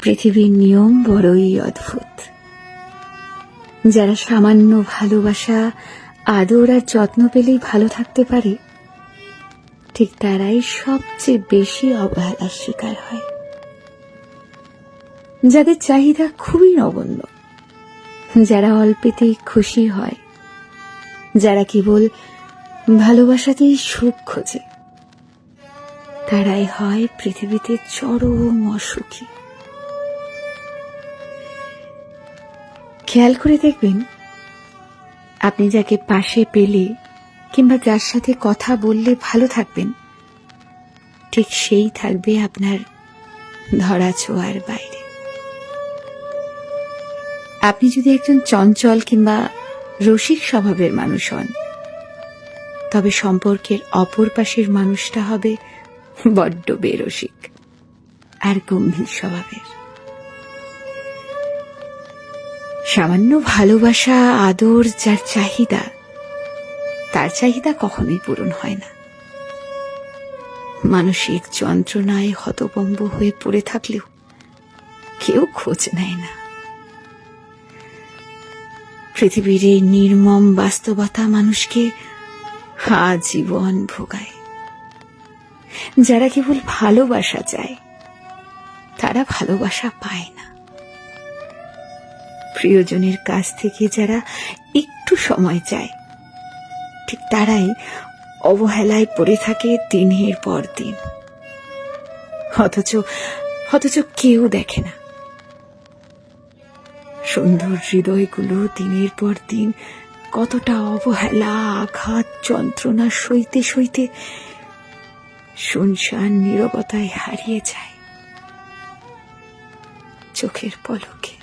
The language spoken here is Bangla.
পৃথিবীর নিয়ম বড়ই অদ্ভুত। যারা সামান্য ভালোবাসা, আদর আর যত্ন পেলেই ভালো থাকতে পারে, ঠিক তারাই সবচেয়ে বেশি অবহেলার শিকার হয়। যাদের চাহিদা খুবই নগণ্য, যারা অল্পেতেই খুশি হয়, যারা কেবল ভালোবাসাতেই সুখ খোঁজে, তারাই হয় পৃথিবীতে চরম অসুখী। খেয়াল করে দেখবেন, আপনি যাকে পাশে পেলে কিংবা যার সাথে কথা বললে ভালো থাকবেন, ঠিক সেই থাকবে আপনার ধরা ছোঁয়ার বাইরে। আপনি যদি একজন চঞ্চল কিংবা রসিক স্বভাবের মানুষ হন, তবে সম্পর্কের অপর পাশের মানুষটা হবে বড্ড বেরসিক আর গম্ভীর স্বভাবের। সামান্য ভালোবাসা, আদর যার চাহিদা, তার চাহিদা কখনোই পূরণ হয় না। মানসিক যন্ত্রণায় হতভম্ব হয়ে পড়ে থাকলেও কেউ খোঁজ নেয় না। পৃথিবীর এই নির্মম বাস্তবতা মানুষকে আজীবন ভোগায়। যারা কেবল ভালোবাসা চায়, তারা ভালোবাসা পায় না। প্রিয়জনের কাছ থেকে যারা একটু সময় চায়, ঠিক তারাই অবহেলায় পড়ে থাকে দিনের পর দিন। অথচ কেউ দেখে না সুন্দর হৃদয়গুলো দিনের পর দিন কতটা অবহেলা, আঘাত, যন্ত্রণা সইতে সইতে শুনশান নীরবতায় হারিয়ে যায় চোখের পলকে।